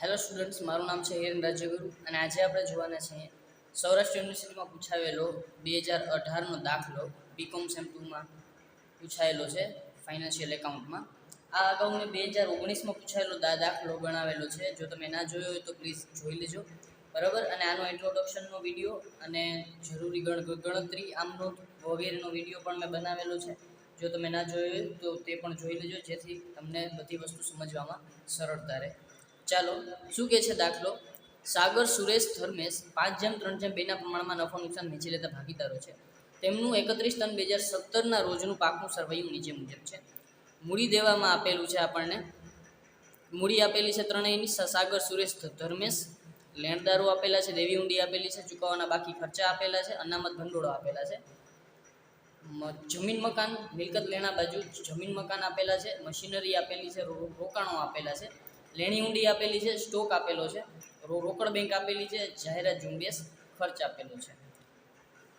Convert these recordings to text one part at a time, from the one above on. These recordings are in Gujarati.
હેલો સ્ટુડન્ટ્સ, મારું નામ છે હિરેન રાજ્યગુરુ અને આજે આપણે જોવાના છીએ સૌરાષ્ટ્ર યુનિવર્સિટીમાં પૂછાયેલો 2018નો દાખલો બીકોમ સેમ 2માં પૂછાયેલો છે ફાઇનાન્શિયલ એકાઉન્ટમાં. આ અગાઉ મેં 2019માં પૂછાયેલો દાખલો ગણાવેલો છે. જો તમે ના જોયો હોય તો પ્લીઝ જોઈ લેજો, બરાબર. અને આનો ઇન્ટ્રોડક્શનનો વિડીયો અને જરૂરી ગણતરી આમનો વગેરેનો વિડીયો પણ મેં બનાવેલો છે. જો તમે ના જોયો હોય તો તે પણ જોઈ લેજો, જેથી તમને બધી વસ્તુ સમજવામાં સરળતા રહે. ચાલો, શું કહે છે દાખલો? સાગર, સુરેશ, ધર્મેશ 5:3:2ના પ્રમાણમાં નફો નુકસાન વેચી લેતા ભાગીદારો છે. તેમનું 31/3/2017ના રોજનું પાકનું સરવૈયું નીચે મુજબ છે. મૂડી દેવામાં આપેલું છે. આપણને મૂડી આપેલી છે ત્રણેયની: સાગર, સુરેશ, ધર્મેશ. લેણદારો આપેલા છે, દેવી ઊંડી આપેલી છે, ચૂકવવાના બાકી ખર્ચા આપેલા છે, અનામત ભંડોળો આપેલા છે. જમીન મકાન મિલકત લેણા બાજુ જમીન મકાન આપેલા છે, મશીનરી આપેલી છે, રોકાણો આપેલા છે, લેણી ઊંડી આપેલી છે, સ્ટોક આપેલો છે, રોકડ બેંક આપેલી છે, જાહેરાત ઝુંબેશ ખર્ચ આપેલો છે.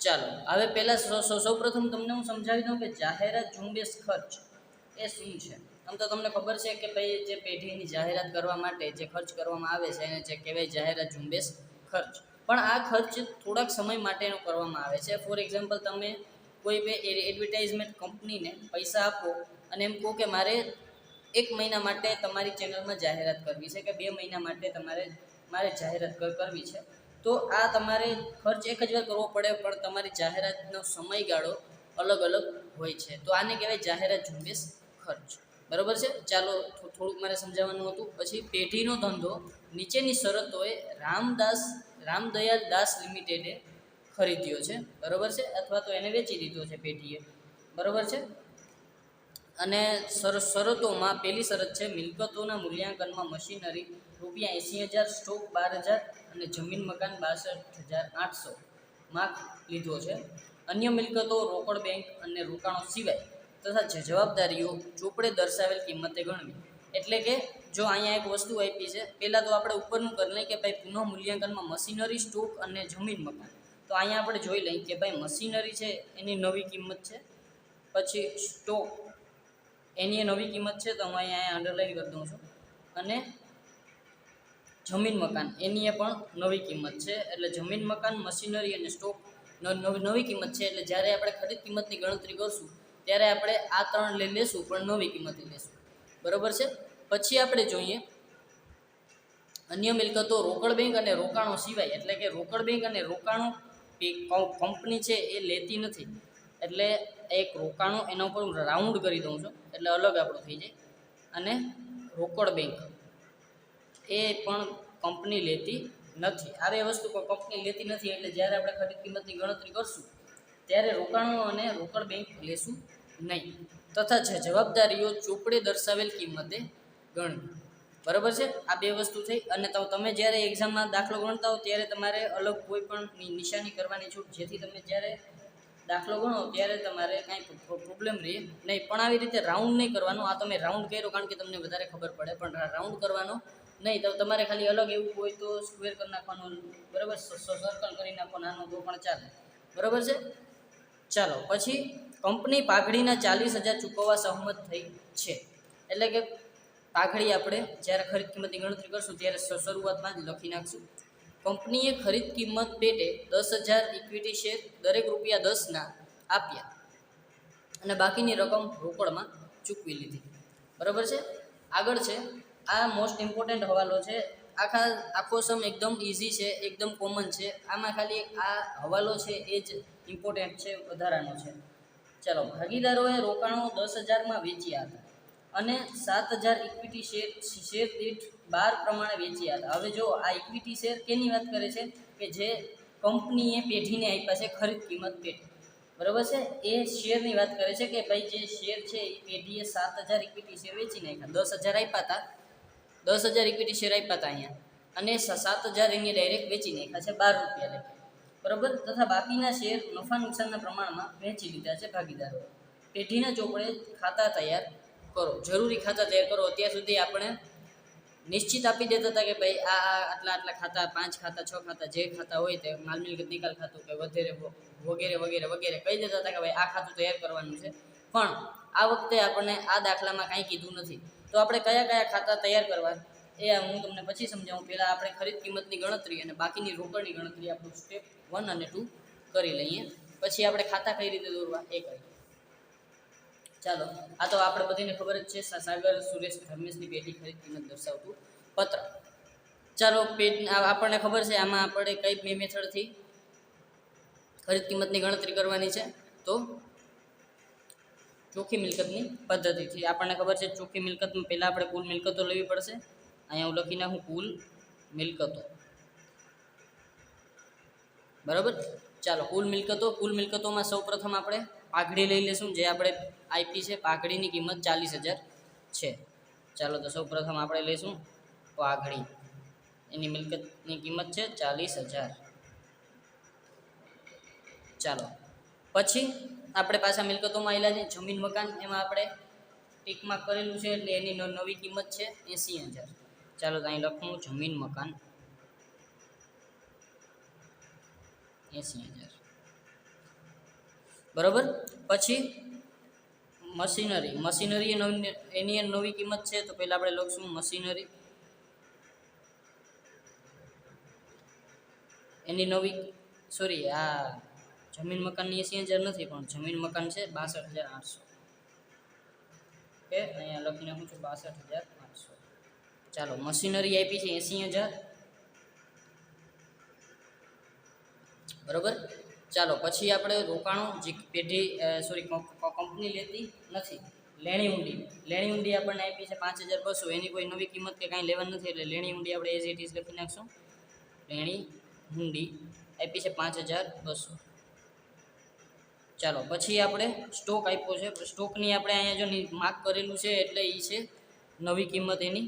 ચાલો, હવે પહેલાં સૌપ્રથમ તમને હું સમજાવી દઉં કે જાહેરાત ઝુંબેશ ખર્ચ એ શું છે. આમ તો તમને ખબર છે કે ભાઈ જે પેઢીની જાહેરાત કરવા માટે જે ખર્ચ કરવામાં આવે છે એને જે કહેવાય જાહેરાત ઝુંબેશ ખર્ચ. પણ આ ખર્ચ થોડાક સમય માટેનો કરવામાં આવે છે. ફોર એક્ઝામ્પલ, તમે કોઈ બે એડવર્ટાઇઝમેન્ટ કંપનીને પૈસા આપો અને એમ કહો કે મારે 1 મહિના માટે તમારી ચેનલમાં જાહેરાત કરવી છે કે 2 મહિના માટે મારે જાહેરાત કરવી છે, તો આ તમારે ખર્ચ એક જ વાર કરવો પડે, પણ તમારી જાહેરાતનો સમયગાળો અલગ અલગ હોય છે. તો આને કહેવાય જાહેરાત ઝુંબેશ ખર્ચ, બરાબર છે. ચાલો, થોડુંક મારે સમજાવવાનું હતું. પછી પેઢીનો ધંધો નીચેની શરતોએ રામદયાલ દાસ લિમિટેડે ખરીદ્યો છે, બરાબર છે, અથવા તો એને વેચી દીધો છે પેઢીએ, બરાબર છે. અને શરતોમાં પહેલી શરત છે મિલકતોના મૂલ્યાંકનમાં મશીનરી ₹80,000, સ્ટોક 12,000 અને જમીન મકાન 62,800 માં લીધો છે. અન્ય મિલકતો, રોકડ બેંક અને રોકાણો સિવાય તથા જવાબદારીઓ ચોપડે દર્શાવેલ કિંમતે ગણવી. એટલે કે જો અહીંયા એક વસ્તુ આપી છે, પહેલાં તો આપણે ઉપરનું કરી લઈએ કે ભાઈ પુનઃ મૂલ્યાંકનમાં મશીનરી, સ્ટોક અને જમીન મકાન. તો અહીંયા આપણે જોઈ લઈએ કે ભાઈ મશીનરી છે એની નવી કિંમત છે, પછી સ્ટોક એની નવી કિંમત છે, તો હું અહીંયા અંડરલાઈન કરી દઉં છું. અને જમીન મકાન એની પણ નવી કિંમત છે. એટલે જમીન મકાન, મશીનરી અને સ્ટોક નવી કિંમત છે. એટલે જ્યારે આપણે ખરીદ કિંમતની ગણતરી કરશું ત્યારે આપણે આ 3 લઈ લેશું, પણ નવી કિંમતે લેશું, બરાબર છે. પછી આપણે જોઈએ અન્ય મિલકતો, રોકડ બેંક અને રોકાણો સિવાય. એટલે કે રોકડ બેંક અને રોકાણો કંપની છે એ લેતી નથી. એટલે એક રોકાણો એના ઉપર હું રાઉન્ડ કરી દઉં છું, એટલે અલગ આપણું થઈ જાય. અને રોકડ બેંક એ પણ કંપની લેતી નથી. આ બે વસ્તુ કંપની લેતી નથી. એટલે જ્યારે આપણે ખરીદ કિંમતની ગણતરી કરશું ત્યારે રોકાણો અને રોકડ બેંક લેશું નહીં. તથા જવાબદારીઓ ચોપડે દર્શાવેલ કિંમતે ગણવી, બરાબર છે. આ બે વસ્તુ થઈ. અને તમે જ્યારે એક્ઝામમાં દાખલો ગણતા હો ત્યારે તમારે અલગ કોઈ પણ નિશાની કરવાની છૂટ, જેથી તમે જ્યારે દાખલો ગણો ત્યારે તમારે કાંઈ પ્રોબ્લેમ રહે નહીં. પણ આવી રીતે રાઉન્ડ નહીં કરવાનું. આ તમે રાઉન્ડ કર્યો કારણ કે તમને વધારે ખબર પડે, પણ રાઉન્ડ કરવાનો નહીં. તો તમારે ખાલી અલગ એવું હોય તો સ્ક્વેર કરી નાખવાનું, બરાબર, સર્કલ કરી નાખો નાનો, તો પણ ચાલે, બરાબર છે. ચાલો, પછી કંપની પાઘડીના 40,000 ચૂકવવા સહમત થઈ છે. એટલે કે પાઘડી આપણે જ્યારે ખરીદ કિંમતની ગણતરી કરશું ત્યારે શરૂઆતમાં જ લખી નાખશું. કંપનીએ ખરીદ કિંમત પેટે 10,000 ઇક્વિટી શેર દરેક ₹10ના આપ્યા અને બાકીની રકમ રોકડમાં ચૂકવી લીધી, બરાબર છે. આગળ છે, આ મોસ્ટ ઇમ્પોર્ટન્ટ હવાલો છે. આખો સમ એકદમ ઇઝી છે, એકદમ કોમન છે. આમાં ખાલી આ હવાલો છે એ જ ઇમ્પોર્ટન્ટ છે, વધારાનો છે. ચાલો, ભાગીદારોએ રોકાણો 10,000માં વેચ્યા હતા અને 7,000 ઇક્વિટી શેર દીઠ 12 પ્રમાણે વેચ્યા હતા. હવે જો આ ઇક્વિટી શેર કેની વાત કરે છે કે જે કંપનીએ પેઢીને આપ્યા છે ખરીદ કિંમત પેટે, બરાબર છે. એ શેરની વાત કરે છે કે ભાઈ જે શેર છે એ પેઢીએ 7,000 ઇક્વિટી શેર વેચી નાખ્યા. 10,000 આપ્યા હતા, 10,000 ઇક્વિટી શેર આપ્યા હતા અહીંયા, અને 7,000 એને ડાયરેક્ટ વેચી નાખ્યા છે ₹12 લેખે, બરાબર. તથા બાકીના શેર નફા નુકસાનના પ્રમાણમાં વેચી લીધા છે ભાગીદારો. પેઢીના ચોપડે ખાતા તૈયાર કરો. જરૂરી ખાતા તૈયાર કરો. અત્યાર સુધી આપણે નિશ્ચિત આપી દેતા હતા કે ભાઈ આ આટલા ખાતા, 5 ખાતા, 6 ખાતા, જે ખાતા હોય તે માલ મિલકત નિકાલ ખાતું કે વગેરે વગેરે કહી દેતા હતા કે ભાઈ આ ખાતું તૈયાર કરવાનું છે. પણ આ વખતે આપણને આ દાખલામાં કાંઈ કીધું નથી. તો આપણે કયા કયા ખાતા તૈયાર કરવા એ હું તમને પછી સમજાવું. પહેલાં આપણે ખરીદ કિંમતની ગણતરી અને બાકીની રોકડની ગણતરી આપણું સ્ટેપ 1 અને 2 કરી લઈએ. પછી આપણે ખાતા કઈ રીતે દોરવા એ કરીએ. ચાલો, આ તો આપણે બધાને ખબર જ છે. સાગર, સુરેશ, ધર્મેશની પેઢી ખરીદ કિંમત દર્શાવતું પત્ર. ચાલો, આપણને ખબર છે આમાં આપણે કઈ મેથડથી ખરીદ કિંમતની ગણતરી કરવાની છે. તો ચોખ્ખી મિલકતની પદ્ધતિથી આપણને ખબર છે. ચોખ્ખી મિલકતમાં પહેલાં આપણે કુલ મિલકતો લેવી પડશે. અહીંયા હું લખી નાખું કુલ મિલકતો. બરાબર. ચાલો, કુલ મિલકતોમાં સૌપ્રથમ આપણે પાઘડી લઈ લઈશું, જે આપણે આપી છે. પાઘડીની કિંમત 40,000 છે. ચાલો, તો સૌપ્રથમ આપણે લઈશું પાઘડી. એની મિલકતની કિંમત છે 40,000. ચાલો, પછી આપણે પાછા મિલકતોમાં આવેલા છે જમીન મકાન. એમાં આપણે ટીકમાં કરેલું છે એટલે એની નવી કિંમત છે 80,000. ચાલો, તો અહીં લખું જમીન મકાન 80,000. બરાબર. પછી મશીનરી એની નવી કિંમત છે. તો પહેલાં આપણે લખશું મશીનરી. એની નવી આ જમીન મકાનની 80,000 નથી, પણ જમીન મકાન છે 62,800. ઓકે, અહીંયા લખી નાખું છું 62,800. ચાલો, મશીનરી આપી છે 80,000. બરાબર. ચાલો, પછી આપણે રોકાણો જે કંપની લેતી નથી. લેણી ઊંડી આપણને આપી છે 5,200. એની કોઈ નવી કિંમત કે કાંઈ લેવાની નથી, એટલે લેણી ઊંડી આપણે એઝ ઇટ ઇઝ લખી નાખશું. લેણી ઊંડી આપી છે 5,200. ચાલો, પછી આપણે સ્ટોક આપ્યો છે. સ્ટોકની આપણે અહીંયા જો માર્ક કરેલું છે એટલે એ છે નવી કિંમત એની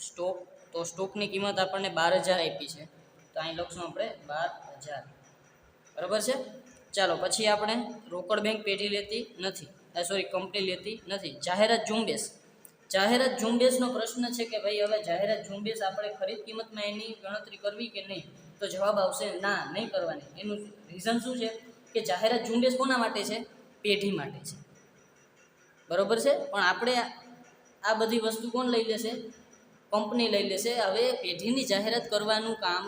સ્ટોક. તો સ્ટોકની કિંમત આપણને 12,000 આપી છે. તો અહીં લખશું આપણે 12,000. બરાબર છે. ચાલો, પછી આપણે રોકડ બેંક પેઢી લેતી નથી, કંપની લેતી નથી. જાહેરાત ઝુંબેશનો પ્રશ્ન છે કે ભાઈ હવે જાહેરાત ઝુંબેશ આપણે ખરીદ કિંમતમાં એની ગણતરી કરવી કે નહીં? તો જવાબ આવશે ના, નહીં કરવાની. એનું રીઝન શું છે કે જાહેરાત ઝુંબેશ કોના માટે છે? પેઢી માટે છે. બરાબર છે. પણ આપણે આ બધી વસ્તુ કોણ લઈ લેશે? કંપની લઈ લેશે. હવે પેઢીની જાહેરાત કરવાનું કામ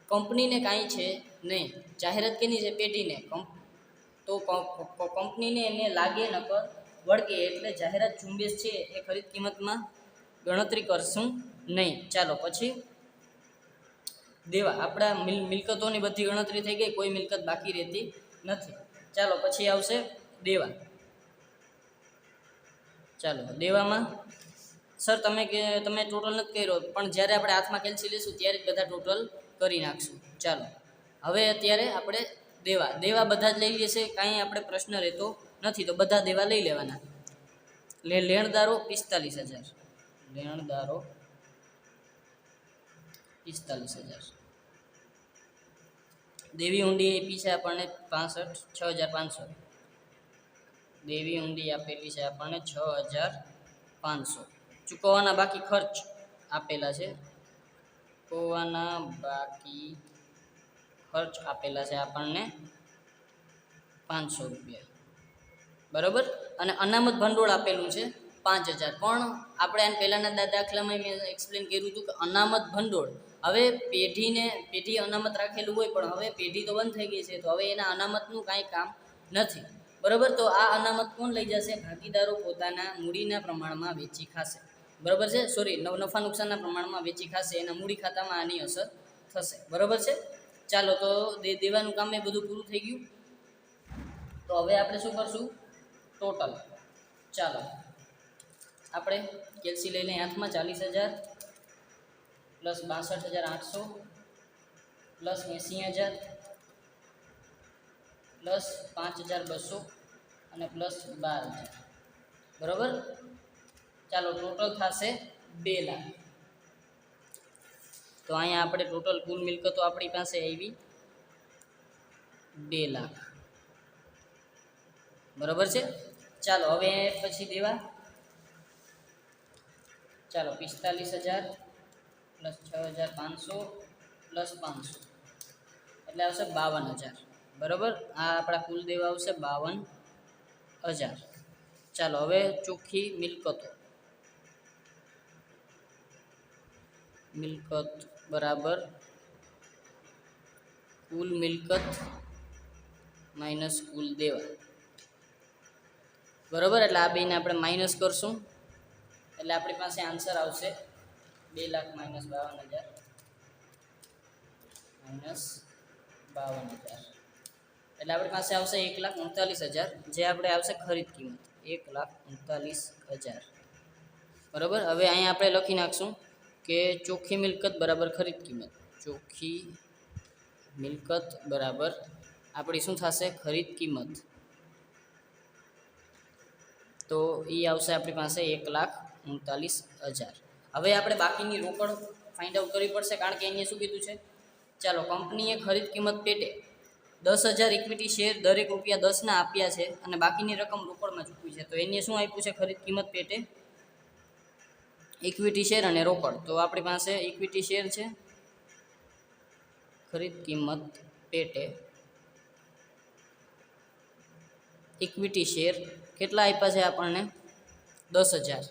કંપનીને કાંઈ છે નહીં. જાહેરાત કેની છે? પેઢીને. તો કંપનીને એને લાગે નકર વળગે, એટલે જાહેરાત ઝુંબેશ છે એ ખરીદ કિંમતમાં ગણતરી કરશું નહીં. ચાલો, પછી દેવા. આપણા મિલકતોની બધી ગણતરી થઈ ગઈ, કોઈ મિલકત બાકી રહેતી નથી. ચાલો, પછી આવશે દેવા. ચાલો, દેવામાં સર તમે ટોટલ નથી કર્યો, પણ જ્યારે આપણે હાથમાં કેલ્સી લઈશું ત્યારે જ બધા ટોટલ કરી નાખશું. ચાલો, હવે અત્યારે આપણે દેવા બધા જ લઈ લઈએ છીએ, કાંઈ આપણે પ્રશ્ન રહેતો નથી. તો બધા દેવા લઈ લેવાના. લેણદારો 45,000. લેણદારો 45,000. દેવી ઊંડી આપી છે આપણને 6,500. દેવી ઊંડી આપેલી છે આપણને 6,500. ચૂકવવાના બાકી ખર્ચ આપેલા છે. ચૂકવવાના બાકી ખર્ચ આપેલા છે આપણને 500 રૂપિયા. બરાબર. અને અનામત ભંડોળ આપેલું છે 5,000. પણ આપણે આને પહેલાંના દાખલામાં મેં એક્સપ્લેન કર્યું હતું કે અનામત ભંડોળ હવે પેઢી અનામત રાખેલું હોય, પણ હવે પેઢી તો બંધ થઈ ગઈ છે, તો હવે એના અનામતનું કાંઈ કામ નથી. બરાબર. તો આ અનામત કોણ લઈ જશે? ભાગીદારો પોતાના મૂડીના પ્રમાણમાં વેચી ખાશે. બરાબર છે. નફા નુકસાનના પ્રમાણમાં વેચી ખાશે. એના મૂડી ખાતામાં આની અસર થશે. બરાબર છે. ચાલો, તો દેવાનું કામ એ બધું પૂરું થઈ ગયું. તો હવે આપણે શું કરશું? ટોટલ. ચાલો, આપણે કેલ્સી લઈ લઈએ હાથમાં. 40,000 પ્લસ 62,800 પ્લસ 80,000 પ્લસ 5,200 અને પ્લસ 12,000. બરાબર. ચાલો, ટોટલ થશે 2 લાખ. તો અહીંયા આપણે ટોટલ કુલ મિલકતો આપણી પાસે આવી 2 લાખ. બરાબર છે. ચાલો, હવે પછી દેવા. ચાલો, 45,000 પ્લસ 6,500 પ્લસ 500 એટલે આવશે 52,000. બરાબર. આ આપણા કુલ દેવા આવશે 52,000. ચાલો, હવે ચોખ્ખી મિલકતો. મિલકત બરાબર કુલ મિલકત માઇનસ કુલ દેવા, બરાબર. એટલે આ બેને આપણે માઇનસ કરશું એટલે આપણી પાસે આન્સર આવશે 2,52,000 માઇનસ 52,000. એટલે આપણી પાસે આવશે 1,39,000, જે આપણે આવશે ખરીદ કિંમત 1,39,000, બરાબર. હવે અહીંયા આપણે લખી નાખશું કે ચોખ્ખી મિલકત બરાબર ખરીદ કિંમત. ચોખ્ખી મિલકત બરાબર આપણી શું થશે? ખરીદ કિંમત. તો એ આવશે આપણી પાસે 1,39,000. હવે આપણે બાકીની રોકડ ફાઇન્ડ આઉટ કરવી પડશે, કારણ કે એને શું કીધું છે? ચાલો, કંપનીએ ખરીદ કિંમત પેટે 10,000 ઇક્વિટી શેર દરેક ₹10 આપ્યા છે અને બાકીની રકમ રોકડમાં ચૂકવી છે. તો એને શું આપ્યું છે? ખરીદ કિંમત પેટે ઇક્વિટી શેર અને રોકડ. તો આપણી પાસે ઇક્વિટી શેર છે, ખરીદ કિંમત પેટે ઇક્વિટી શેર કેટલા આપ્યા છે આપણને? 10,000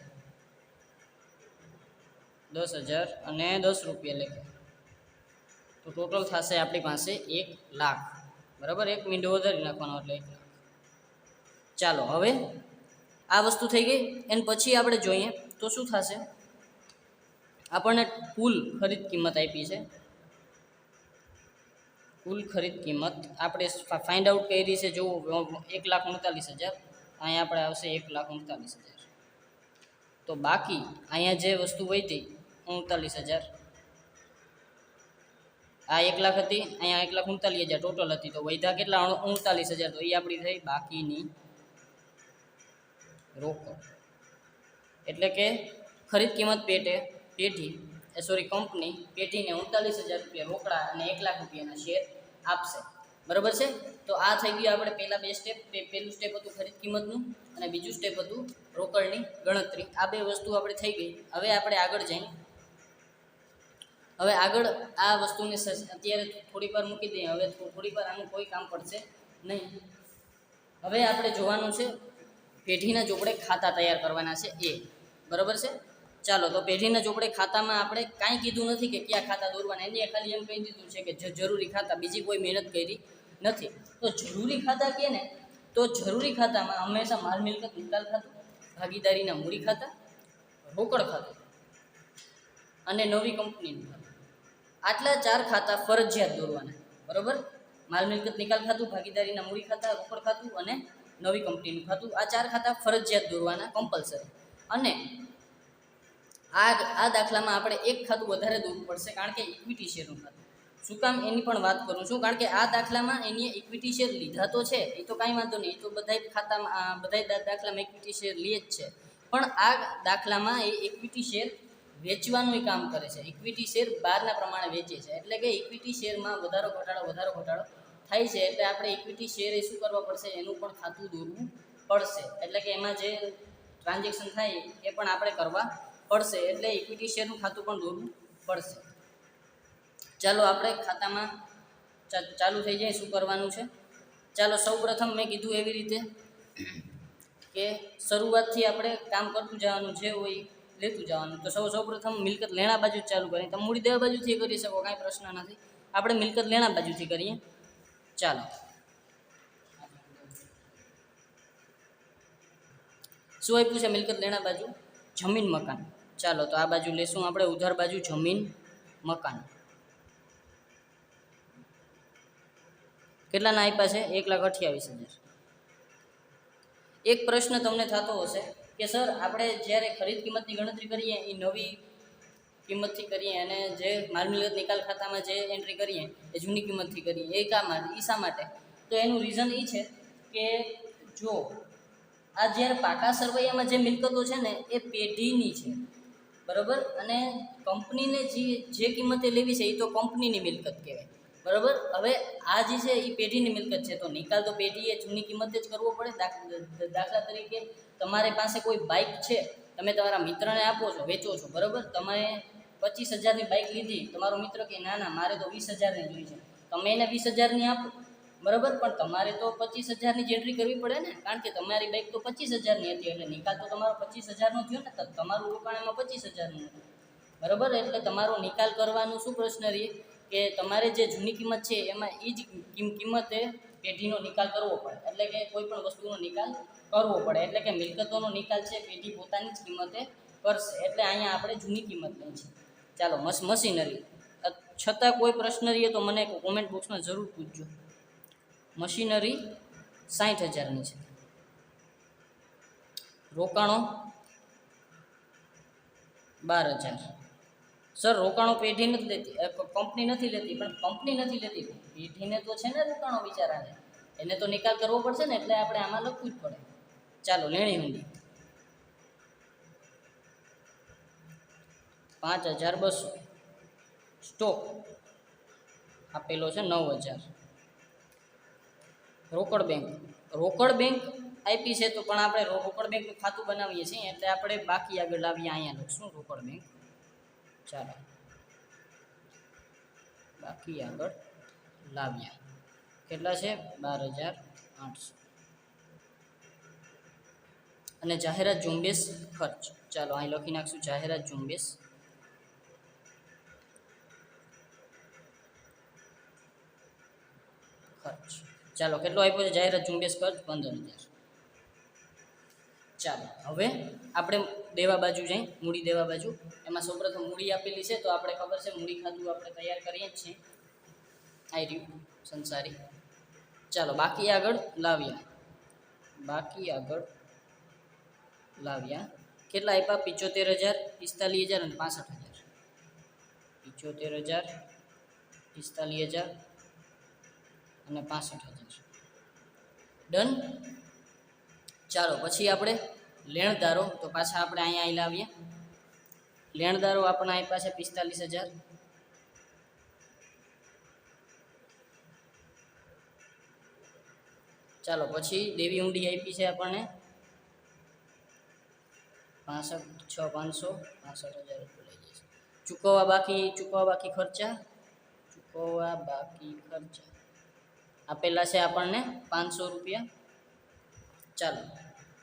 અને ₹10 લેખે. તો ટોટલ થશે આપણી પાસે 1,00,000, બરાબર. 1 મિનિટ વધારી નાખવાનો એટલે 1,00,000. ચાલો, હવે આ વસ્તુ થઈ ગઈ. એન પછી આપણે જોઈએ તો શું થશે? આપણને કુલ ખરીદ કિંમત આપી છે. કુલ ખરીદ કિંમત આપણે ફાઇન્ડ આઉટ કરી છે. જો 1,39,000, અહીંયા આપણે આવશે 1,39,000. તો બાકી અહીંયા જે વસ્તુ વધી 39,000, આ 1,00,000 હતી, અહીંયા 1,39,000 ટોટલ હતી. તો વધ્યા કેટલા? 39,000. તો એ આપણી થઈ બાકીની રોકડ. એટલે કે ખરીદ કિંમત કંપની પેઢીને 39,000 રોકડા અને 1,00,000 શેર આપશે, બરાબર છે. તો આ થઈ ગયું આપણે પહેલા બે સ્ટેપ. પહેલું સ્ટેપ હતું ખરીદ કિંમતનું અને બીજું સ્ટેપ હતું રોકડની ગણતરી. આ બે વસ્તુ આપણે થઈ ગઈ. હવે આપણે આગળ જઈએ. હવે આગળ આ વસ્તુને અત્યારે થોડીક વાર મૂકી દઈએ. હવે થોડીક વાર આનું કોઈ કામ પડશે નહીં. હવે આપણે જોવાનું છે પેઢીના ચોપડે ખાતા તૈયાર કરવાના છે એ, બરાબર છે. ચાલો, તો પેઢીના ચોપડે ખાતામાં આપણે કાંઈ કીધું નથી કે કયા ખાતા દોરવાના. એને ખાલી એમ કહી દીધું છે કે જરૂરી ખાતા, બીજી કોઈ મહેનત કરી નથી. તો જરૂરી ખાતા કહે ને, તો જરૂરી ખાતામાં હંમેશા માલ મિલકત નિકાલ ખાતું, ભાગીદારીના મૂડી ખાતા, રોકડ ખાતું અને નવી કંપનીનું ખાતું. આટલા 4 ખાતા ફરજિયાત દોરવાના, બરાબર. માલ મિલકત નિકાલ ખાતું, ભાગીદારીના મૂડી ખાતા, રોકડ ખાતું અને નવી કંપનીનું ખાતું. આ 4 ખાતા ફરજિયાત દોરવાના, કમ્પલસરી. અને આ દાખલામાં આપણે એક ખાતું વધારે દોરવું પડશે, કારણ કે ઇક્વિટી શેરનું ખાતું. શું કામ એની પણ વાત કરું છું, કારણ કે આ દાખલામાં એની ઇક્વિટી શેર લીધા તો છે, એ તો કાંઈ વાંધો નહીં, એ તો બધા ખાતામાં બધા દાખલામાં ઇક્વિટી શેર લે જ છે. પણ આ દાખલામાં એ ઇક્વિટી શેર વેચવાનું કામ કરે છે. ઇક્વિટી શેર બહારના પ્રમાણે વેચે છે. એટલે કે ઇક્વિટી શેરમાં વધારો ઘટાડો થાય છે. એટલે આપણે ઇક્વિટી શેર એ શું કરવા પડશે? એનું પણ ખાતું દોરવું પડશે. એટલે કે એમાં જે ટ્રાન્ઝેક્શન થાય એ પણ આપણે કરવા પડશે. એટલે ઇક્વિટી શેરનું ખાતું પણ દોરવું પડશે. ચાલો, આપણે ખાતામાં ચાલુ થઈ જાય. શું કરવાનું છે? ચાલો, સૌપ્રથમ મેં કીધું એવી રીતે કે શરૂઆતથી આપણે કામ કરતું જવાનું છે, હોય લેતું જવાનું. તો સૌપ્રથમ મિલકત લેણા બાજુ ચાલુ કરીએ. તમે મૂડી દેવા બાજુથી કરી શકો, કાંઈ પ્રશ્ન નથી. આપણે મિલકત લેણા બાજુથી કરીએ. ચાલો, શું આપ્યું છે મિલકત લેણા બાજુ? જમીન મકાન. ચાલો, તો આ બાજુ લેશું આપણે ઉધાર બાજુ જમીન મકાન. કેટલાના આપ્યા છે? 1,28,000. એક પ્રશ્ન તમને થતો હશે કે સર, આપણે જ્યારે ખરીદ કિંમતની ગણતરી કરીએ એ નવી કિંમતથી કરીએ અને જે માલ મિલકત નિકાલ ખાતામાં જે એન્ટ્રી કરીએ એ જૂની કિંમતથી કરીએ, એ શા માટે? તો એનું રીઝન એ છે કે જો આ જ્યારે પાકા સરવૈયામાં જે મિલકતો છે ને એ પેઢીની છે, બરાબર. અને કંપનીને જે કિંમતે લેવી છે એ તો કંપનીની મિલકત કહેવાય, બરાબર. હવે આ જે છે એ પેઢીની મિલકત છે, તો નિકાલ તો પેઢીએ જૂની કિંમતે જ કરવો પડે. દાખલા તરીકે તમારી પાસે કોઈ બાઇક છે, તમે તમારા મિત્રને આપો છો, વેચો છો, બરાબર. તમે 25,000ની બાઇક લીધી, તમારો મિત્ર કે ના મારે તો 20,000ની જોઈ છે, તમે એને 20,000ની આપો, બરાબર. પણ તમારે તો 25,000ની જ એન્ટ્રી કરવી પડે ને, કારણ કે તમારી બાઇક તો 25,000ની હતી. એટલે નિકાલ તો તમારો 25,000નો થયો ને, તો તમારું રોકાણ એમાં 25,000નું હતું. બરાબર. એટલે તમારો નિકાલ કરવાનું શું પ્રશ્ન રહે કે તમારે જે જૂની કિંમત છે એમાં એ જ કિંમતે પેઢીનો નિકાલ કરવો પડે, એટલે કે કોઈ પણ વસ્તુનો નિકાલ કરવો પડે, એટલે કે મિલકતોનો નિકાલ છે પેઢી પોતાની જ કિંમતે કરશે, એટલે અહીંયા આપણે જૂની કિંમત લઈએ છીએ. ચાલો મશીનરી, છતાં કોઈ પ્રશ્ન રહીએ તો મને કોમેન્ટ બોક્સમાં જરૂર પૂછજો. મશીનરી 60,000ની છે. રોકાણો 12,000. સર રોકાણો પેઢી નથી લેતી, કંપની નથી લેતી, પણ કંપની નથી લેતી, પેઢીને તો છે ને રોકાણો બિચારાને, એને તો નિકાલ કરવો પડશે ને, એટલે આપણે આમાં લખવું જ પડે. ચાલો લેણી હુંડી 5,200. સ્ટોક આપેલો છે 9,000. રોકડ બેંક આપી છે, તો પણ આપણે રોકડ બેંકનું ખાતું બનાવીએ છીએ, એટલે આપણે બાકી આગળ લાવીએ, અહીંયા લખશું રોકડ બેંક. ચાલો બાકી આગળ લાવ્યા, કેટલા છે 12,800. અને જાહેરાત ઝુંબેશ ખર્ચ, ચાલો અહીં લખી નાખશું જાહેરાત ઝુંબેશ ખર્ચ. ચાલો કેટલો આપ્યો છે જાહેરાત ઝુંબેશ ખર્ચ? 15,000. ચાલો હવે આપણે દેવા બાજુ જઈ, મૂડી દેવા બાજુ. એમાં સૌપ્રથમ મૂડી આપેલી છે, તો આપણે ખબર છે મૂડી ખાતું આપણે તૈયાર કરીએ જ છીએ, આઈ રહ્યું સંસારી. ચાલો બાકી આગળ લાવ્યા, કેટલા આપ્યા? 75,000, 45,000 અને 65,000. 75,000, 45,000 અને 65,000. ડન. ચાલો પછી આપણે લેણદારો, તો પાછા આપણે અહીંયા લાવીએ. લેણદારો આપણે આપ્યા છે 45,000. ચાલો પછી દેવી ઊંડી આપી છે આપણને 65,500, 65,000 લઈ જઈશ. ચૂકવવા બાકી ખર્ચા આપેલા છે આપણને 500 રૂપિયા. ચાલો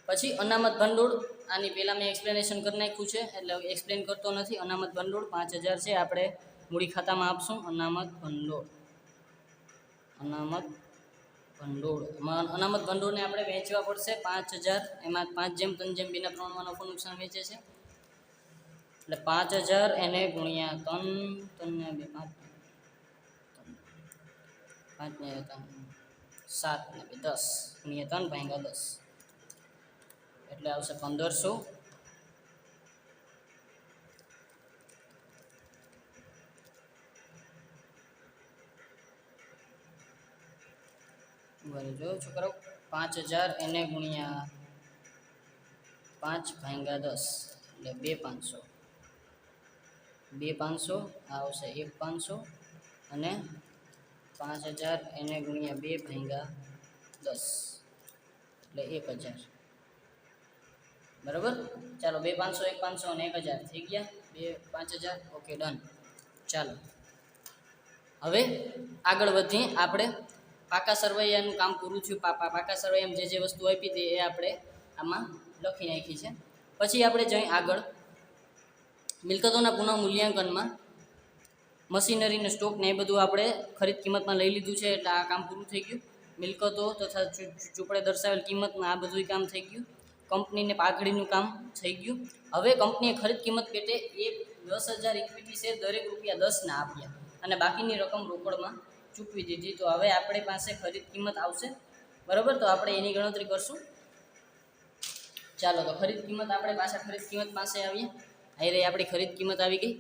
પછી અનામત ભંડોળ, આની પહેલાં મેં એક્સપ્લેનેશન કરી નાખ્યું છે, એટલે એક્સપ્લેન કરતો નથી. અનામત ભંડોળ 5,000 છે, આપણે મૂડી ખાતામાં આપશું. અનામત ભંડોળને આપણે વેચવા પડશે 5,000. એમાં 5 જેમ 3 જેમ 2 ના પ્રમાણમાં નફો નુકસાન વેચે છે, એટલે 5,000 એને ગુણ્યા 3, 3 ને 2 5, 5 ને 7 ને 2 10, ગુણ્યા 3 ભાગ્યા 10, એટલે આવશે 1,500. જો છોકરાઓ 5,000 એને ગુણ્યા 5 ભાગ્યા 10, એટલે 2,500. 2,500 આ આવશે 1,500, અને 5,000 એને ગુણ્યા 2 ભાગ્યા 10, એટલે 1,000. બરાબર. ચાલો 2,500, 1,500 અને 1,000 થઈ ગયા. 5,000. Okay done. ચાલો હવે આગળ વધીએ. આપણે પાકા સરવૈયાનું કામ પૂરું થયું. પાકા સરવૈયામાં જે વસ્તુ આપી હતી એ આપણે આમાં લખી નાખી છે. પછી આપણે જઈ આગળ મિલકતોના પુનઃ મૂલ્યાંકનમાં મશીનરીને સ્ટોક ને એ બધું આપણે ખરીદ કિંમતમાં લઈ લીધું છે, એટલે આ કામ પૂરું થઈ ગયું. મિલકતો તથા ચોપડે દર્શાવેલ કિંમતમાં આ બધું કામ થઈ ગયું. કંપનીને પાઘડીનું કામ થઈ ગયું. હવે કંપનીએ ખરીદ કિંમત પેટે 10,000 ઇક્વિટી શેર દરેક ₹10ના આપ્યા, અને બાકીની રકમ રોકડમાં ચૂકવી દીધી. તો હવે આપણી પાસે ખરીદ કિંમત આવશે. બરાબર. તો આપણે એની ગણતરી કરશું. ચાલો તો ખરીદ કિંમત આપણે પાછા ખરીદ કિંમત પાસે આવીએ. અહીં આપણી ખરીદ કિંમત આવી ગઈ.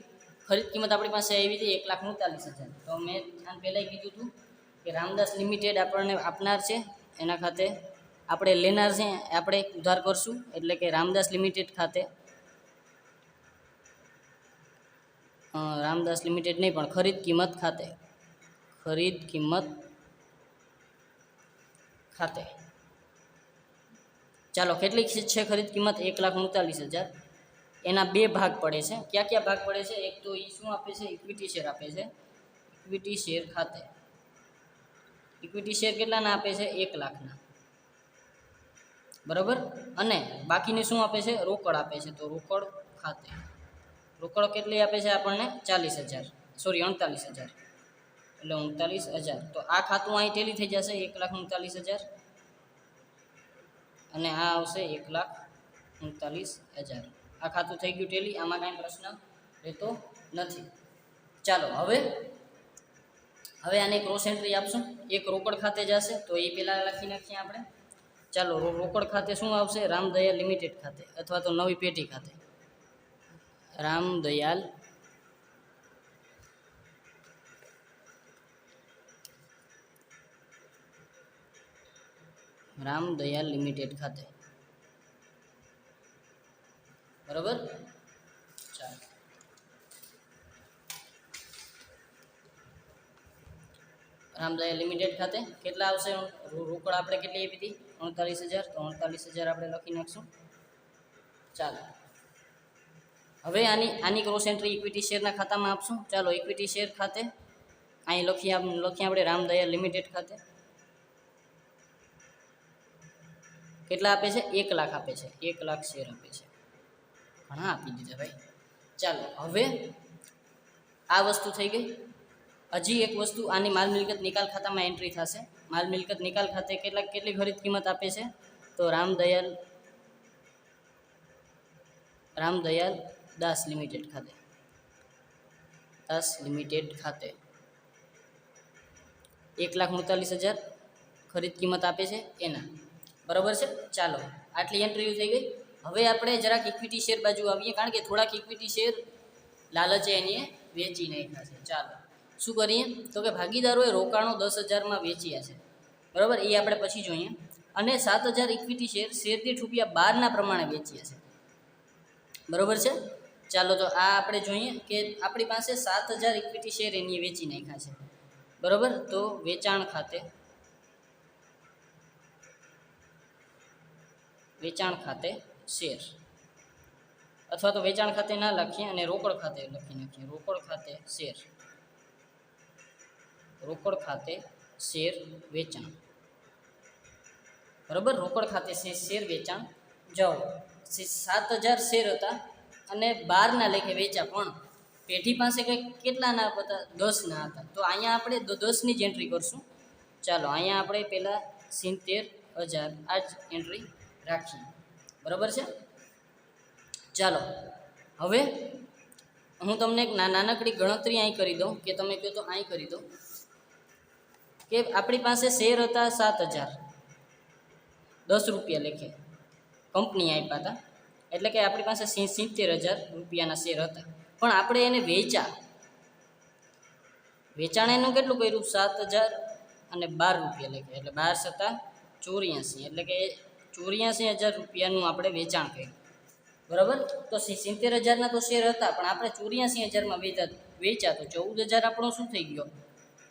ખરીદ કિંમત આપણી પાસે આવી હતી 1,49,000. તો મેં આને પહેલાં કીધું હતું કે રામદાસ લિમિટેડ આપણને આપનાર છે, એના ખાતે આપણે લેનાર છે, આપણે ઉધાર કરશું, એટલે કે રામદાસ લિમિટેડ ખાતે, રામદાસ લિમિટેડ નહીં પણ ખરીદ કિંમત ખાતે. ચાલો કેટલી છે ખરીદ કિંમત? 1,39,000. એના 2 ભાગ પડે છે. કયા ભાગ પડે છે? એક તો એ શું આપે છે? ઇક્વિટી શેર આપે છે. ઇક્વિટી શેર ખાતે ઇક્વિટી શેર કેટલાના આપે છે? 1,00,000ના. બરાબર. અને બાકીને શું આપે છે? રોકડ આપે છે. તો રોકડ ખાતે રોકડ કેટલી આપે છે આપણને 40,000, સોરી 48,000, એટલે 39,000. તો આ ખાતું અહીં ટેલી થઈ જશે 1,39,000 અને આ આવશે 1,39,000. આ ખાતું થઈ ગયું ટેલી, આમાં કાંઈ પ્રશ્ન રહેતો નથી. ચાલો હવે આને ક્રોસ એન્ટ્રી આપશું. એક રોકડ ખાતે જશે તો એ પહેલાં લખી નાખીએ આપણે. ચાલો રોકડ ખાતે શું આવશે? રામદયાલ લિમિટેડ ખાતે અથવા તો નવી પેઢી ખાતે. રામદયાલ લિમિટેડ ખાતે, બરાબર. ચાલો રામદયાલ લિમિટેડ ખાતે કેટલા આવશે? રોકડ આપણે કેટલી આપી હતી? 39,000. તો 39,000 આપણે લખી નાખશું. ચાલો હવે આની ક્રોસ એન્ટ્રી ઇક્વિટી શેરના ખાતામાં આપશું. ચાલો ઇક્વિટી શેર ખાતે અહીં લખીએ આપણે રામદયાલ લિમિટેડ ખાતે. કેટલા આપે છે? 1 લાખ આપે છે. 1 લાખ શેર આપે છે. ઘણા આપી દીધા ભાઈ. ચાલો હવે આ વસ્તુ થઈ ગઈ. હજી એક વસ્તુ, આની માલ મિલકત નિકાલ ખાતામાં એન્ટ્રી થશે. માલ મિલકત નિકાલ ખાતે કેટલી ખરીદ કિંમત આપે છે? તો રામદયાલ દાસ લિમિટેડ ખાતે, ખાતે 1,39,000 ખરીદ કિંમત આપે છે એના, બરાબર છે. ચાલો આટલી એન્ટ્રી થઈ ગઈ. હવે આપણે જરાક ઇક્વિટી શેર બાજુ આવીએ, કારણ કે થોડાક ઇક્વિટી શેર લાલચે એને વેચી નાખ્યા છે. ચાલો શું કરીએ? તો કે ભાગીદારોએ રોકાણો 10,000માં વેચ્યા છે, બરાબર. એ આપણે પછી જોઈએ. અને 7,000 ઇક્વિટી શેર દીઠ ₹12 પ્રમાણે વેચ્યા છે, બરાબર છે. ચાલો તો આ આપણે જોઈએ કે આપણી પાસે 7,000 ઇક્વિટી શેર એની વેચી નાખ્યા છે, બરાબર. તો વેચાણ ખાતે શેર, અથવા તો વેચાણ ખાતે ના લખીએ અને રોકડ ખાતે લખી નાખીએ. રોકડ ખાતે શેર વેચાણ, બરાબર. રોકડ ખાતે શેર વેચાણ. જાઓ 7,000 શેર હતા અને 12ના લેખે વેચ્યા, પણ પેઢી પાસે કેટલા ના હતા? 10ના હતા. તો અહીંયા આપણે 10ની જ એન્ટ્રી કરશું. ચાલો અહીંયા આપણે પહેલાં 70,000 આ જ એન્ટ્રી રાખીએ, બરાબર છે. ચાલો હવે હું તમને એક નાનકડી ગણતરી અહીં કરી દઉં, કે તમે કહો તો અહીં કરી દઉં કે આપણી પાસે શેર હતા 7,000, ₹10 લેખે કંપની આપ્યા હતા, એટલે કે આપણી પાસે 70,000 શેર હતા. પણ આપણે એને વેચાણ એનું કેટલું કર્યું? 7,000 અને ₹12 લેખે, એટલે 12 × 7 84, એટલે કે 84,000 આપણે વેચાણ કર્યું, બરાબર. તો 70,000ના તો શેર હતા, પણ આપણે 84,000માં વેચ્યા, તો 14,000 આપણો શું થઈ ગયો?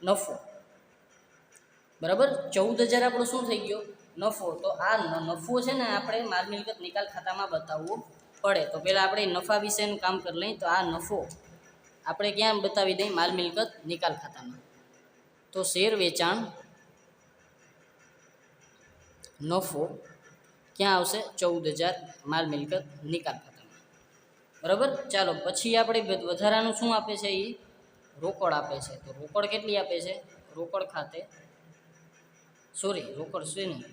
નફો, બરાબર. 14,000 આપણો શું થઈ ગયો? નફો. તો આ નફો છે ને આપણે માલ મિલકત નિકાલ ખાતામાં બતાવવો પડે. તો પહેલાં આપણે નફા વિશેનું કામ કરી લઈએ. તો આ નફો આપણે ક્યાં બતાવી દઈએ? માલ મિલકત નિકાલ ખાતામાં. તો શેર વેચાણ નફો ક્યાં આવશે? 14,000 માલ મિલકત નિકાલ ખાતામાં, બરાબર. ચાલો પછી આપણે વધારાનું શું આપે છે? એ રોકડ આપે છે. તો રોકડ કેટલી આપે છે? રોકડ ખાતે રોકડ છે નહીં.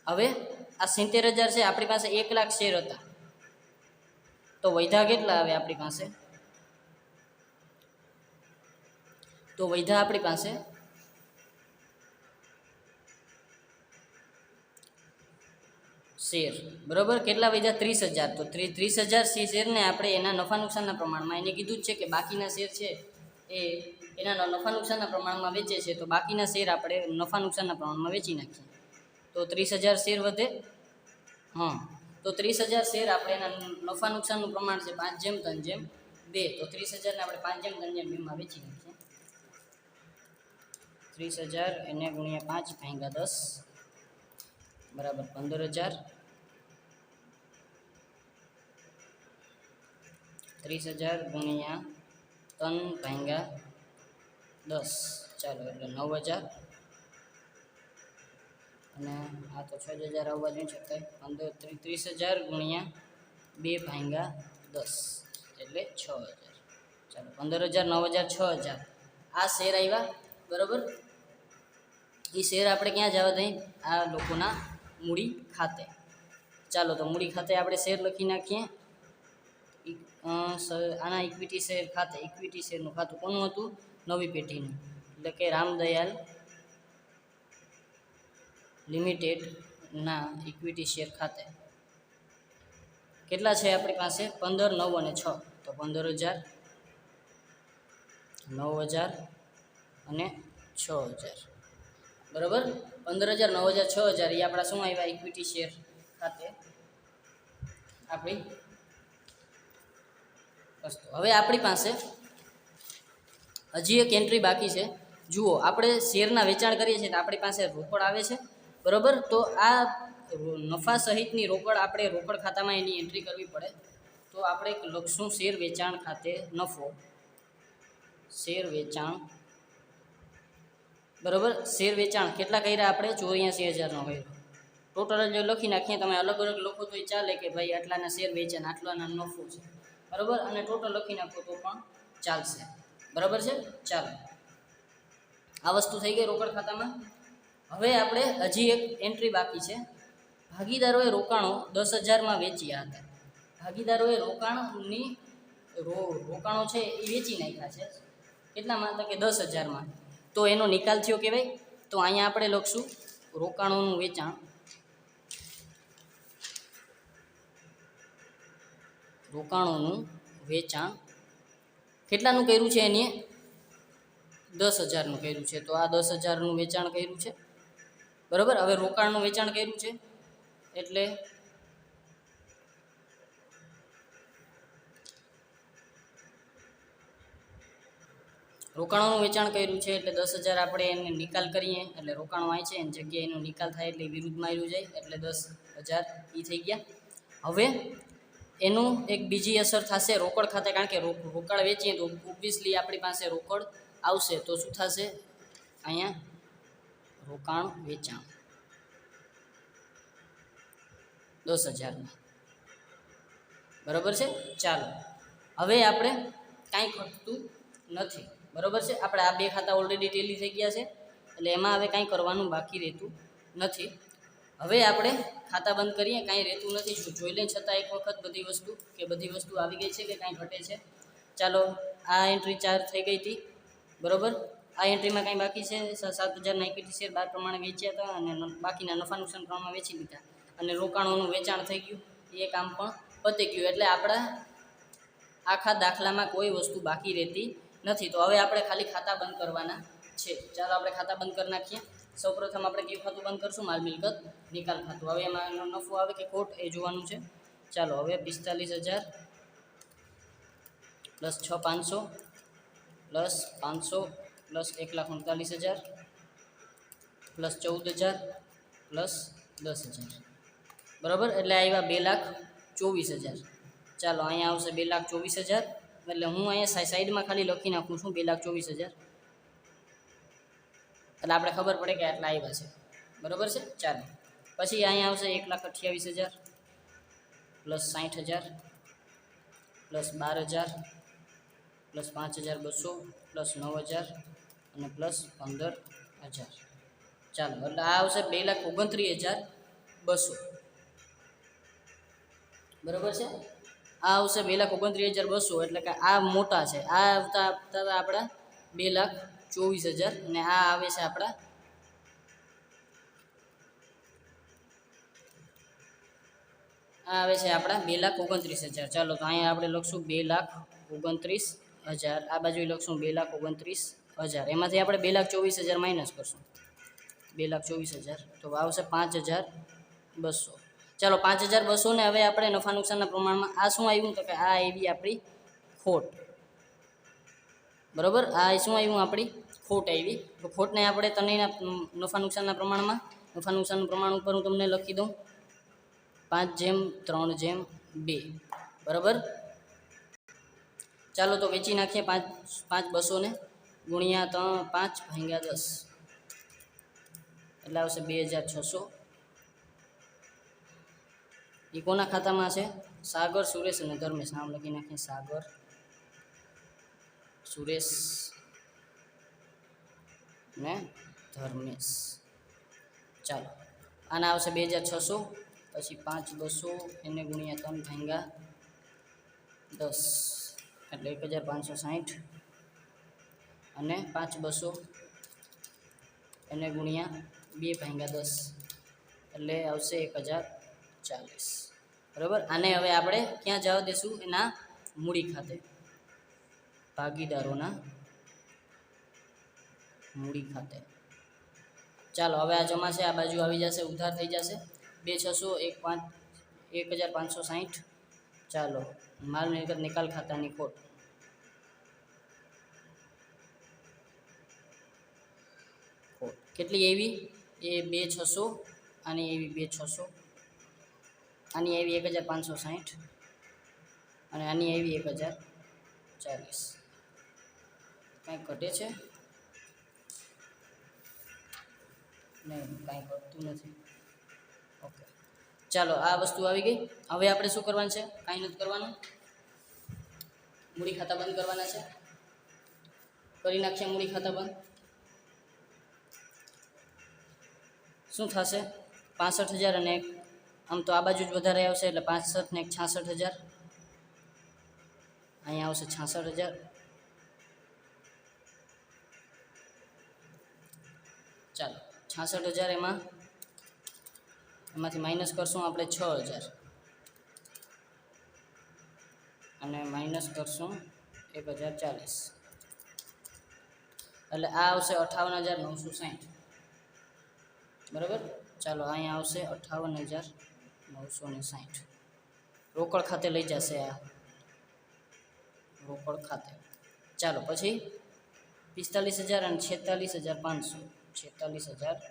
હવે આ 70,000 છે, આપણી પાસે 1 લાખ શેર હતા, તો વૈધા કેટલા આવે આપણી પાસે? તો વૈધા આપણી પાસે શેર, બરાબર. કેટલા વૈધા? 30,000. તો 30,000 શેરને આપણે એના નફા નુકસાનના પ્રમાણમાં, એને કીધું જ છે કે બાકીના શેર છે એ એના નફા નુકસાનના પ્રમાણમાં વેચે છે, તો બાકીના શેર આપણે નફા નુકસાનના પ્રમાણમાં વેચી નાખીએ. તો 30,000 શેર વધે. તો 30,000 શેર આપણે એના નફા નુકસાનનું પ્રમાણ છે 5:3:2. તો 30,000ને આપણે 5:3:2માં વેચી નાખીએ. 30,000 એને ગુણ્યા 5/10 બરાબર 15,000. 30,000 ગુણ્યા 3/10, ચાલો એટલે 9,000. અને આ તો 6,000 આવવા જોઈએ છે. 30,000 ગુણ્યા 2/10, એટલે 6000. ચાલો 15,000, 9,000, 6,000 આ શેર આવ્યા. બરાબર, એ શેર આપણે ક્યાં જવા દઈએ? આ લોકોના મૂડી ખાતે. ચાલો તો મૂડી ખાતે આપણે શેર લખી નાખીએ. આના ઇક્વિટી શેર ખાતે, ઇક્વિટી શેરનું ખાતું કોનું હતું? નવી પેઢીનું, એટલે કે રામદયાલ લિમિટેડના ઇક્વિટી શેર ખાતે કેટલા છે આપણી પાસે? 15, 9 અને 6. તો 15,000, 9,000 અને 6,000. બરાબર, 15,000, 9,000, 6,000 એ આપણા શું આવ્યા? ઇક્વિટી શેર ખાતે આપણી વસ્તુ. હવે આપણી પાસે હજી એક એન્ટ્રી બાકી છે. જુઓ, આપણે શેરના વેચાણ કરીએ છીએ તો આપણી પાસે રોકડ આવે છે. બરાબર, તો આ નફા સહિતની રોકડ આપણે રોકડ ખાતામાં એની એન્ટ્રી કરવી પડે. તો આપણે લખશું શેર વેચાણ ખાતે નફો, શેર વેચાણ. બરાબર, શેર વેચાણ કેટલા કર્યા આપણે? 84,000નો કર્યો. ટોટલ જો લખી નાખીએ, તમે અલગ અલગ લખો તો ચાલે કે ભાઈ આટલાના શેર વેચાણ, આટલાના નફો છે. બરાબર, અને ટોટલ લખી નાખો તો પણ ચાલશે. બરાબર છે. ચાલો, આ વસ્તુ થઈ ગઈ રોકડ ખાતામાં. હવે આપણે હજી એક એન્ટ્રી બાકી છે. ભાગીદારોએ રોકાણો 10,000માં વેચ્યા હતા. ભાગીદારોએ રોકાણો છે એ વેચી નાખ્યા છે. કેટલામાં? તો કે 10,000માં. તો એનો નિકાલ થયો કહેવાય. તો અહીંયા આપણે લખશું રોકાણોનું વેચાણ. રોકાણોનું વેચાણ કેટલાનું કર્યું છે? એને 10,000નું કર્યું છે. તો આ 10,000નું વેચાણ કર્યું છે. બરાબર, હવે રોકાણનું વેચાણ કર્યું છે એટલે રોકાણોનું વેચાણ કર્યું છે એટલે 10,000 આપણે એને નિકાલ કરીએ એટલે રોકાણો આવે છે એની જગ્યાએ એનો નિકાલ થાય એટલે વિરુદ્ધમાં આવ્યું જાય એટલે 10,000 એ થઈ ગયા. હવે એનું એક બીજી અસર થશે રોકડ ખાતે, કારણ કે રોકડ વેચીએ તો ઓબ્વિયસલી આપણી પાસે રોકડ આવશે. તો શું થશે? અહીંયા રોકાણ વેચાણ 10,000માં. બરાબર છે. ચાલો, હવે આપણે કાંઈ ઘટતું નથી. બરાબર છે. આપણે આ બે ખાતા ઓલરેડી ટેલી થઈ ગયા છે એટલે એમાં હવે કાંઈ કરવાનું બાકી રહેતું નથી. હવે આપણે ખાતા બંધ કરીએ. કાંઈ રહેતું નથી. શું જોઈ લઈએ છતાં એક વખત બધી વસ્તુ આવી ગઈ છે કે કાંઈ ઘટે છે? ચાલો, આ એન્ટ્રી 4 થઈ ગઈ હતી. બરાબર, આ એન્ટ્રીમાં કાંઈ બાકી છે? 7,000ના ઇક્વિટી શેર 12 પ્રમાણે વેચ્યા હતા અને બાકીના નફા નુકસાન પ્રમાણમાં વેચી લીધા અને રોકાણોનું વેચાણ થઈ ગયું. એ કામ પણ પતી ગયું. એટલે આપણા આખા દાખલામાં કોઈ વસ્તુ બાકી રહેતી નથી. તો હવે આપણે ખાલી ખાતા બંધ કરવાના છે. ચાલો આપણે ખાતા બંધ કરી નાખીએ. સૌપ્રથમ આપણે કયું ખાતું બંધ કરશું? માલ મિલકત નિકાલ ખાતું. હવે એમાં નફો આવે કે ખોટ એ જોવાનું છે. ચાલો, હવે 45,000 plus 6,500 plus 500 plus 1,39,000 plus 14,000 plus 10,000. બરાબર, એટલે આવ્યા 2,24,000. ચાલો, અહીંયા આવશે 2,24,000. એટલે હું અહીંયા સાઈડમાં ખાલી લખી નાખું છું 2,24,000. એટલે આપણે ખબર પડે કે આટલા આવ્યા છે. બરાબર છે. ચાલો, પછી અહીંયા આવશે 1,28,000 પ્લસ 60,000 પ્લસ 12,000 પ્લસ 5,200 પ્લસ 9,000 અને પ્લસ 15,000. ચાલો, એટલે આ આવશે 2,29,200. બરાબર છે. આ આવશે 2,29,200. એટલે કે આ મોટા છે. આ આવતા આપણા 2,24,000 અને આ આવે છે આપણા 2,29,000. ચાલો, તો અહીંયા આપણે લખશું 2,29,000. આ બાજુ લખશું 2,29,000. એમાંથી આપણે 2,24,000 માઇનસ કરશું. 2,24,000 તો આવશે 5,200. ચાલો, 5,200 ને હવે આપણે નફા નુકસાનના પ્રમાણમાં આ શું આવ્યું? તો કે આ આવી આપણી ખોટ. બરાબર, આ શું આવ્યું? આપણી ખોટ આવી. તો ખોટને આપણે ત્રણેયના નફા નુકસાનના પ્રમાણમાં, નફા નુકસાનનું પ્રમાણ ઉપર હું તમને લખી દઉં 5:3:2. બરાબર, ચાલો તો વેચી નાખીએ. 5,200 ને ગુણ્યા 5/10 એટલે આવશે 2,600. એ કોના ખાતામાં છે? સાગર, સુરેશ અને ધર્મેશ નામ લખી નાખીએ. સાગર, સુરેશ ને ધર્મેશ. ચાલો આના આવશે 2600, પછી 5200 એને ગુણ્યા 3 ભાંગ્યા 10 એટલે 1560 અને 5200 એને ગુણ્યા 2 ભાંગ્યા 10 એટલે આવશે 1040. બરાબર. આને હવે આપણે ક્યાં જવા દેશું? એના મૂડી ખાતે, ભાગીદારોના મૂડી ખાતે. ચાલો હવે આ જમા છે, આ બાજુ આવી જશે, ઉધાર થઈ જશે. 2600 1560. ચાલો માલ મિલકત નિકાલ ખાતાની ખોટ. કેટલી એવી? એ 2600, આની એવી 2600, આની એવી 1560 અને આની એવી 1040. કાંઈ ઘટે છે? નહીં, કાંઈ ઘટતું નથી. ઓકે, ચાલો આ વસ્તુ આવી ગઈ. હવે આપણે શું કરવાનું છે? કાંઈ નથી કરવાનું, મૂડી ખાતા બંધ કરવાના છે. કરી નાખીએ મૂડી ખાતા બંધ. શું થશે? 65000 અને 1, આમ તો આ બાજુ જ વધારે આવશે એટલે 65 ને 66000. અહીંયા આવશે 66000. ચાલો 66000 એમાંથી માઇનસ કરશું આપણે 6000 અને માઇનસ કરશું 1040 એટલે આ આવશે 58960. બરાબર. ચાલો અહીંયા આવશે 58960. રોકડ ખાતે લઈ જશે આ, રોકડ ખાતે. ચાલો પછી 45000 અને 46500. 46500,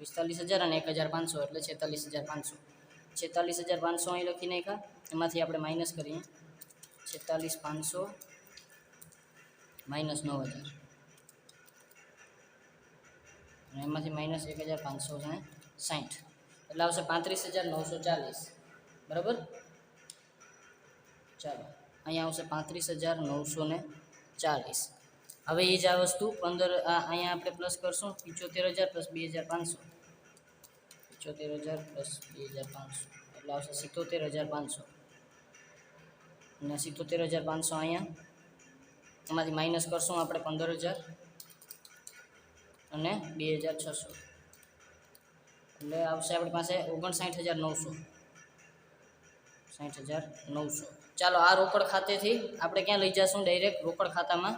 45000 અને 1500 એટલે 46500. 46500 અહીં લખી નાખ્યા. એમાંથી આપણે માઇનસ કરીએ 46500 માઇનસ 9000 અને એમાંથી માઇનસ 1560 એટલે આવશે 35940. બરાબર. ચાલો અહીંયા આવશે 35940. હવે એ જ આ વસ્તુ 15 અહીંયા આપણે પ્લસ કરશું 75000 પ્લસ 2500. 75000 પ્લસ 2500 એટલે આવશે 77500 અને 77500 અહીંયા એમાંથી માઇનસ કરશું આપણે 15000 અને 2600 એટલે આવશે આપણી પાસે 59900. 60900. ચાલો આ રોકડ ખાતેથી આપણે ક્યાં લઈ જઈશું? ડાયરેક્ટ રોકડ ખાતામાં.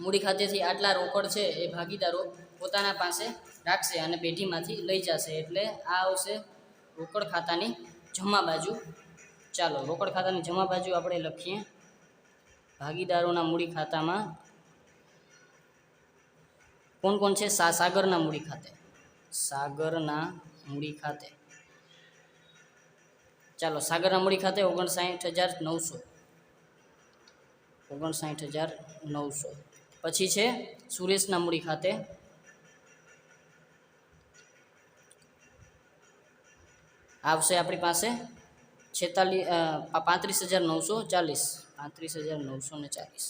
મૂડી ખાતેથી આટલા રોકડ છે એ ભાગીદારો પોતાના પાસે રાખશે અને પેઢીમાંથી લઈ જશે એટલે આ આવશે રોકડ ખાતાની જમા બાજુ. ચાલો રોકડ ખાતાની જમા બાજુ આપણે લખીએ. ભાગીદારોના મૂડી ખાતામાં કોણ કોણ છે? સાગરના મૂડી ખાતે, સાગરના મૂડી ખાતે. ચાલો સાગરના મૂડી ખાતે 59900. 59900. પછી છે સુરેશના મૂડી ખાતે આવશે આપણી પાસે 35940. 35940.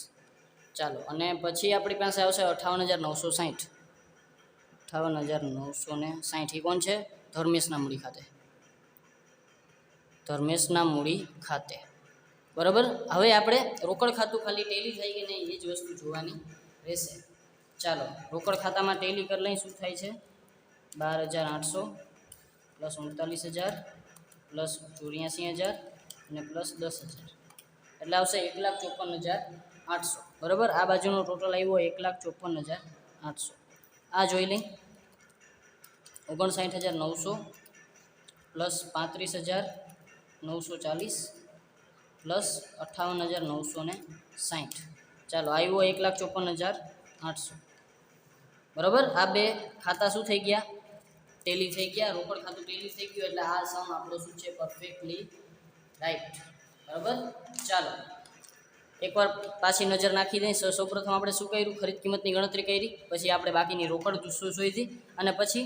ચાલો અને પછી આપણી પાસે આવશે 58960. 58960. એ કોણ છે? ધર્મેશના મૂડી ખાતે, ધર્મેશના મૂડી ખાતે. બરાબર. હવે આપણે રોકડ ખાતું ખાલી ટેલી થઈ કે નહીં એ જ વસ્તુ જોવાની રહેશે. ચાલો રોકડ ખાતામાં ટેલી કરી લઈ. શું થાય છે? 12800 પ્લસ 39000 પ્લસ 84000 અને પ્લસ 10000 એટલે આવશે 1,54,800. બરાબર. આ બાજુનો ટોટલ આવ્યો 1,54,800. આ જોઈ લઈ. 59900 પ્લસ 35940 પ્લસ 58960. ચાલો આવ્યો 1,54,800. બરાબર. આ બે ખાતા શું થઈ ગયા? ટેલી થઈ ગયા. રોકડ ખાતું ટેલી થઈ ગયું એટલે આ સમ આપણો શું છે? Perfectly right. બરાબર. ચાલો એકવાર પાછી નજર નાખી દઈએ. સૌપ્રથમ આપણે શું કર્યું? ખરીદ કિંમતની ગણતરી કરી, પછી આપણે બાકીની રોકડ જોઈ હતી અને પછી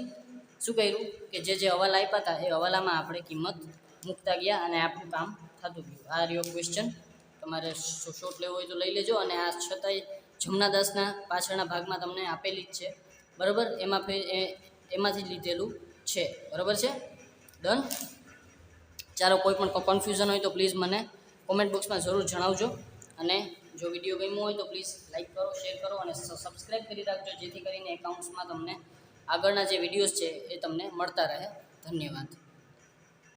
શું કર્યું કે જે હવાલા આપ્યા હતા એ હવાલામાં આપણે કિંમત મૂકતા ગયા અને આપણું કામ થતું ગયું. આ રહ્યો ક્વેશ્ચન. તમારે શોર્ટ લેવો હોય તો લઈ લેજો. અને આ છતાંય જમનાદાસના પાછળના ભાગમાં તમને આપેલી જ છે, બરાબર. એમાંથી જ લીધેલું છે, બરાબર છે. ડન. ચાલો, કોઈ પણ કન્ફ્યુઝન હોય તો પ્લીઝ મને કોમેન્ટ બોક્સમાં જરૂર જણાવજો. અને જો વિડીયો ગમ્યો હોય તો પ્લીઝ લાઈક કરો, શેર કરો અને સબસ્ક્રાઈબ કરી રાખજો, જેથી કરીને એકાઉન્ટ્સમાં તમને આગળના જે વિડીયોઝ છે એ તમને મળતા રહે. ધન્યવાદ.